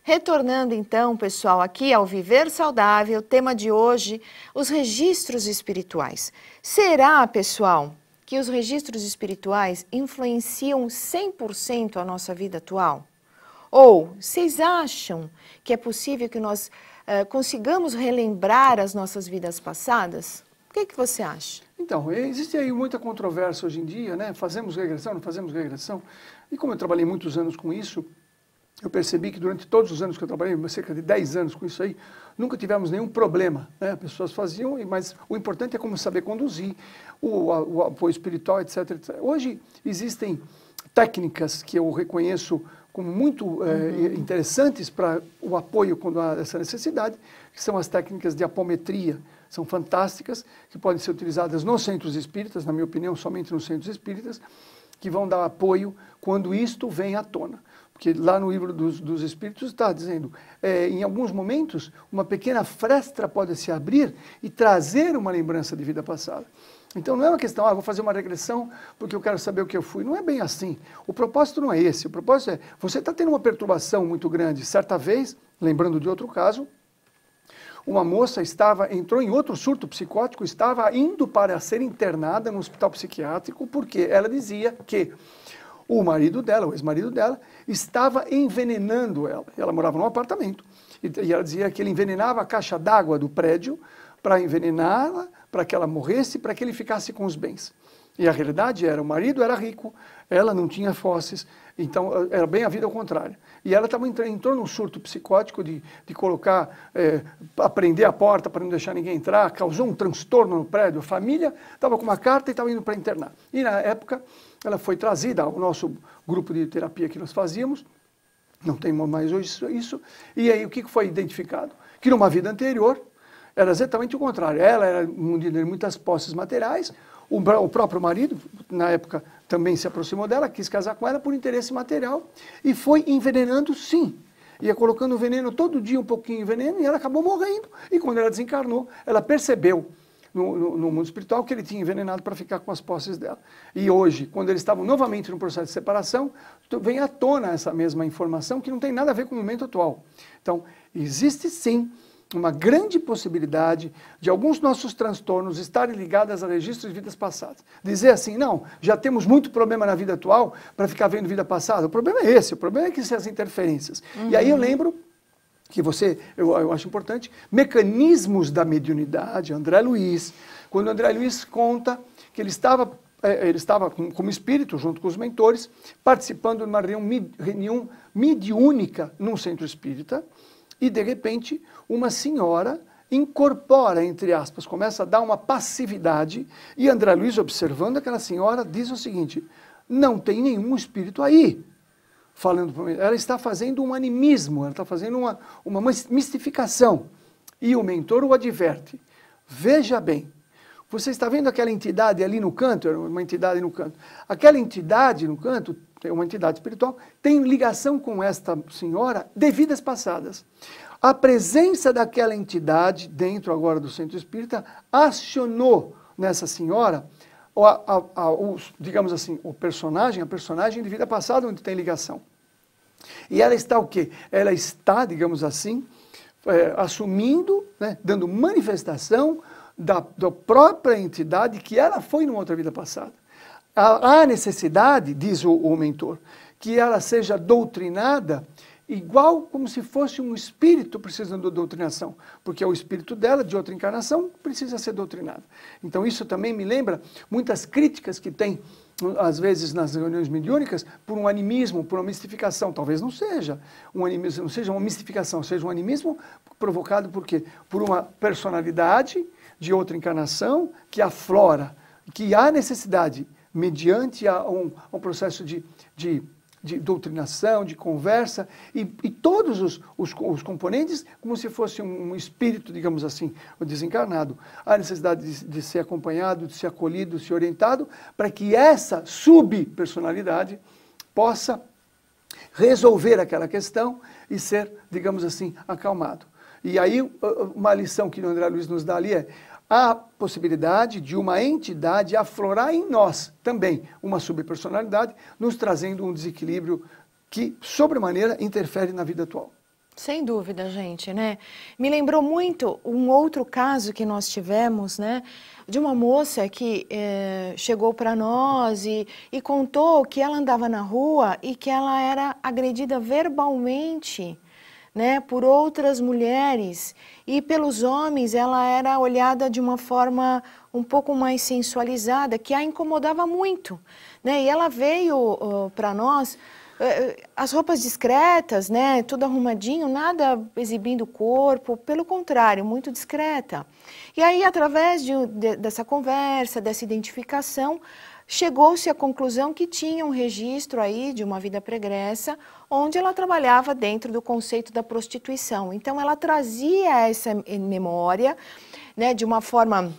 Retornando então, pessoal, aqui ao Viver Saudável, tema de hoje, os registros espirituais. Será, pessoal, que os registros espirituais influenciam 100% a nossa vida atual? Ou vocês acham que é possível que nós consigamos relembrar as nossas vidas passadas? O que você acha? Então, existe aí muita controvérsia hoje em dia, né? Fazemos regressão, não fazemos regressão? E como eu trabalhei muitos anos com isso, eu percebi que durante todos os anos que eu trabalhei, cerca de 10 anos com isso aí, nunca tivemos nenhum problema, né? As pessoas faziam, mas o importante é como saber conduzir, o apoio espiritual, etc, etc. Hoje existem técnicas que eu reconheço como muito interessantes para o apoio quando há essa necessidade, que são as técnicas de apometria. São fantásticas, que podem ser utilizadas nos centros espíritas, na minha opinião, somente nos centros espíritas, que vão dar apoio quando isto vem à tona. Porque lá no livro dos Espíritos está dizendo, em alguns momentos, uma pequena fresta pode se abrir e trazer uma lembrança de vida passada. Então não é uma questão, vou fazer uma regressão porque eu quero saber o que eu fui. Não é bem assim. O propósito não é esse. O propósito é, você está tendo uma perturbação muito grande. Certa vez, lembrando de outro caso, uma moça entrou em outro surto psicótico, estava indo para ser internada no hospital psiquiátrico, porque ela dizia que o marido dela, o ex-marido dela, estava envenenando ela. Ela morava num apartamento. E ela dizia que ele envenenava a caixa d'água do prédio para envenená-la, para que ela morresse, para que ele ficasse com os bens. E a realidade era, o marido era rico, ela não tinha posses, então era bem a vida ao contrário. E ela entrou num surto psicótico de colocar, prender a porta para não deixar ninguém entrar, causou um transtorno no prédio. A família estava com uma carta e estava indo para internar. E na época ela foi trazida ao nosso grupo de terapia que nós fazíamos, não tem mais hoje isso, e aí o que foi identificado? Que numa vida anterior era exatamente o contrário. Ela era de muitas posses materiais, o próprio marido, na época, também se aproximou dela, quis casar com ela por interesse material e foi envenenando, sim. Ia colocando veneno todo dia, um pouquinho de veneno, e ela acabou morrendo. E quando ela desencarnou, ela percebeu no mundo espiritual que ele tinha envenenado para ficar com as posses dela. E hoje, quando eles estavam novamente no processo de separação, vem à tona essa mesma informação que não tem nada a ver com o momento atual. Então, existe sim uma grande possibilidade de alguns nossos transtornos estarem ligados a registros de vidas passadas. Dizer assim, não, já temos muito problema na vida atual para ficar vendo vida passada. O problema é esse, o problema é que são as interferências. E aí eu lembro que eu acho importante, mecanismos da mediunidade, André Luiz, quando André Luiz conta que ele estava como espírito, junto com os mentores, participando de uma reunião mediúnica num centro espírita, e, de repente, uma senhora incorpora, entre aspas, começa a dar uma passividade, e André Luiz, observando aquela senhora, diz o seguinte, não tem nenhum espírito aí. Ela está fazendo um animismo, ela está fazendo uma mistificação. E o mentor o adverte. Veja bem, você está vendo aquela entidade ali no canto? Era uma entidade no canto. Aquela entidade no canto, uma entidade espiritual, tem ligação com esta senhora de vidas passadas. A presença daquela entidade, dentro agora do centro espírita, acionou nessa senhora, digamos assim, a personagem de vida passada onde tem ligação. E ela está o quê? Ela está, digamos assim, assumindo, né, dando manifestação da própria entidade que ela foi numa outra vida passada. Há necessidade, diz o mentor, que ela seja doutrinada igual como se fosse um espírito precisando de doutrinação, porque o espírito dela, de outra encarnação, precisa ser doutrinado. Então isso também me lembra muitas críticas que tem, às vezes, nas reuniões mediúnicas, por um animismo, por uma mistificação. Talvez não seja um animismo, não seja uma mistificação, seja um animismo provocado por quê? Por uma personalidade de outra encarnação que aflora, que há necessidade, mediante um processo de doutrinação, de conversa, e todos os componentes, como se fosse um espírito, digamos assim, desencarnado. Há necessidade de ser acompanhado, de ser acolhido, de ser orientado, para que essa subpersonalidade possa resolver aquela questão e ser, digamos assim, acalmado. E aí, uma lição que o André Luiz nos dá ali é a possibilidade de uma entidade aflorar em nós também uma subpersonalidade, nos trazendo um desequilíbrio que, sobremaneira, interfere na vida atual. Sem dúvida, gente, né? Me lembrou muito um outro caso que nós tivemos, né? De uma moça que chegou para nós e contou que ela andava na rua e que ela era agredida verbalmente, né? Por outras mulheres. E pelos homens ela era olhada de uma forma um pouco mais sensualizada, que a incomodava muito, né? E ela veio para nós... as roupas discretas, né, tudo arrumadinho, nada exibindo o corpo, pelo contrário, muito discreta. E aí, através dessa conversa, dessa identificação, chegou-se à conclusão que tinha um registro aí de uma vida pregressa, onde ela trabalhava dentro do conceito da prostituição. Então, ela trazia essa memória, né, de uma forma...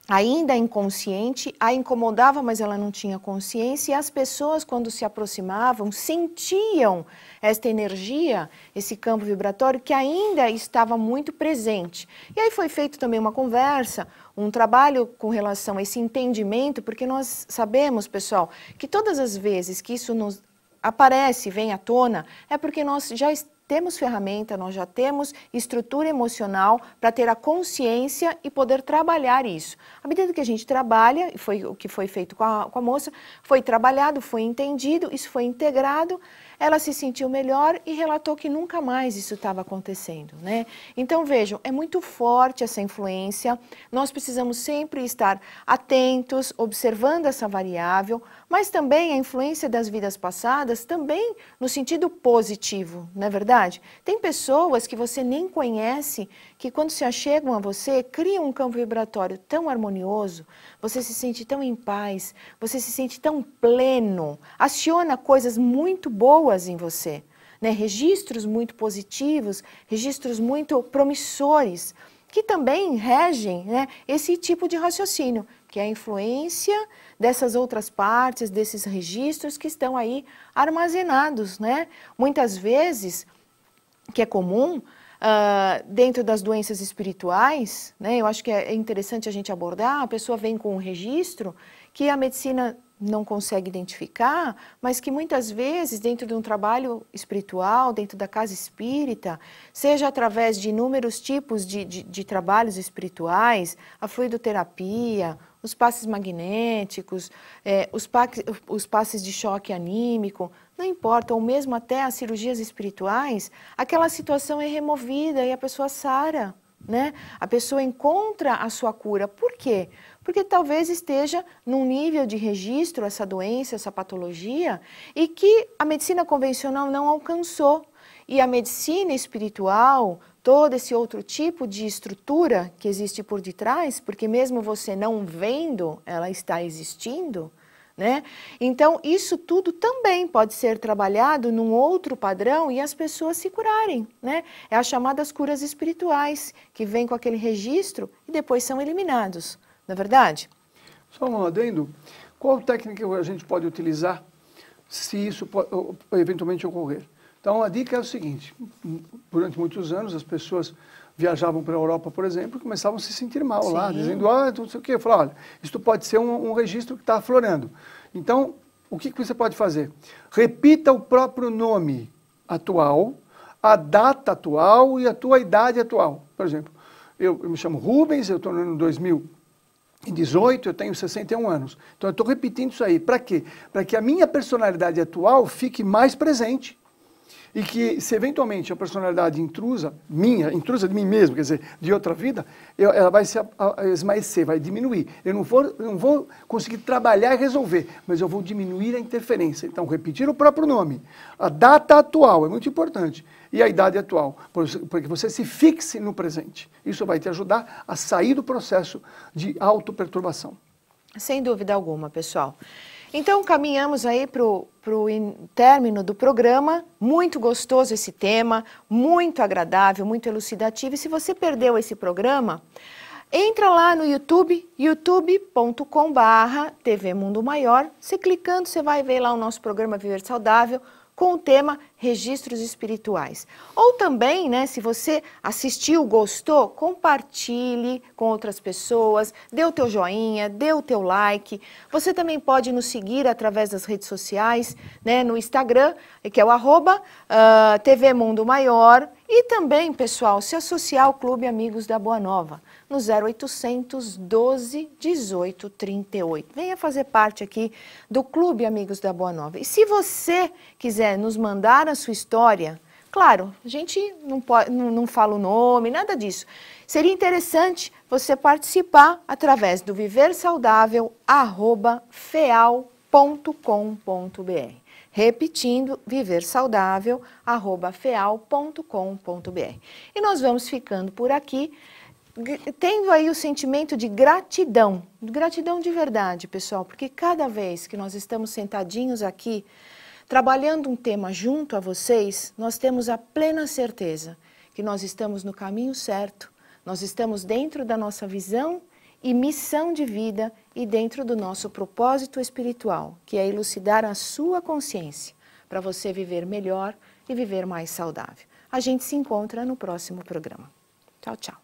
ainda inconsciente, a incomodava, mas ela não tinha consciência, e as pessoas, quando se aproximavam, sentiam esta energia, esse campo vibratório, que ainda estava muito presente. E aí foi feito também uma conversa, um trabalho com relação a esse entendimento, porque nós sabemos, pessoal, que todas as vezes que isso nos aparece, vem à tona, é porque nós já temos ferramenta, nós já temos estrutura emocional para ter a consciência e poder trabalhar isso. À medida que a gente trabalha, e foi o que foi feito com a moça, foi trabalhado, foi entendido, isso foi integrado, ela se sentiu melhor e relatou que nunca mais isso estava acontecendo, né? Então, vejam, é muito forte essa influência, nós precisamos sempre estar atentos, observando essa variável, mas também a influência das vidas passadas, também no sentido positivo, não é verdade? Tem pessoas que você nem conhece, que quando se achegam a você, criam um campo vibratório tão harmonioso, você se sente tão em paz, você se sente tão pleno, aciona coisas muito boas em você, né? Registros muito positivos, registros muito promissores, que também regem, né, esse tipo de raciocínio, que é a influência dessas outras partes, desses registros que estão aí armazenados, né? Muitas vezes, que é comum, dentro das doenças espirituais, né, eu acho que é interessante a gente abordar, a pessoa vem com um registro que a medicina não consegue identificar, mas que muitas vezes dentro de um trabalho espiritual, dentro da casa espírita, seja através de inúmeros tipos de trabalhos espirituais, a fluidoterapia, os passes magnéticos, os passes de choque anímico, não importa, ou mesmo até as cirurgias espirituais, aquela situação é removida e a pessoa sara, né? A pessoa encontra a sua cura. Por quê? Porque talvez esteja num nível de registro essa doença, essa patologia, e que a medicina convencional não alcançou. E a medicina espiritual, todo esse outro tipo de estrutura que existe por detrás, porque mesmo você não vendo, ela está existindo, né? Então, isso tudo também pode ser trabalhado num outro padrão e as pessoas se curarem, né? É as chamadas curas espirituais, que vêm com aquele registro e depois são eliminados, não é verdade? Só um adendo, qual técnica a gente pode utilizar se isso eventualmente ocorrer? Então, a dica é o seguinte, durante muitos anos as pessoas viajavam para a Europa, por exemplo, e começavam a se sentir mal Sim. lá, dizendo, não sei o quê. Eu falava, olha, isso pode ser um registro que está aflorando. Então, o que você pode fazer? Repita o próprio nome atual, a data atual e a tua idade atual. Por exemplo, eu me chamo Rubens, eu estou no ano 2018, eu tenho 61 anos. Então, eu estou repetindo isso aí. Para quê? Para que a minha personalidade atual fique mais presente. E que, se eventualmente a personalidade intrusa de mim mesmo, quer dizer, de outra vida, ela vai se esmaecer, vai diminuir. Eu não vou conseguir trabalhar e resolver, mas eu vou diminuir a interferência. Então, repetir o próprio nome, a data atual é muito importante, e a idade atual, porque você se fixe no presente. Isso vai te ajudar a sair do processo de autoperturbação. Sem dúvida alguma, pessoal. Então, caminhamos aí para o término do programa, muito gostoso esse tema, muito agradável, muito elucidativo. E se você perdeu esse programa, entra lá no YouTube, youtube.com/TV Mundo Maior. Você clicando, você vai ver lá o nosso programa Viver Saudável, com o tema Registros Espirituais. Ou também, né, se você assistiu, gostou, compartilhe com outras pessoas, dê o teu joinha, dê o teu like. Você também pode nos seguir através das redes sociais, né, no Instagram, que é o @TV Mundo Maior, E também, pessoal, se associar ao Clube Amigos da Boa Nova, no 0800 12 18 38. Venha fazer parte aqui do Clube Amigos da Boa Nova. E se você quiser nos mandar a sua história, claro, a gente não fala o nome, nada disso. Seria interessante você participar através do viversaudável@feal.com.br. Repetindo, viversaudável@feal.com.br. E nós vamos ficando por aqui, tendo aí o sentimento de gratidão de verdade, pessoal, porque cada vez que nós estamos sentadinhos aqui, trabalhando um tema junto a vocês, nós temos a plena certeza que nós estamos no caminho certo, nós estamos dentro da nossa visão e missão de vida e dentro do nosso propósito espiritual, que é elucidar a sua consciência para você viver melhor e viver mais saudável. A gente se encontra no próximo programa. Tchau, tchau.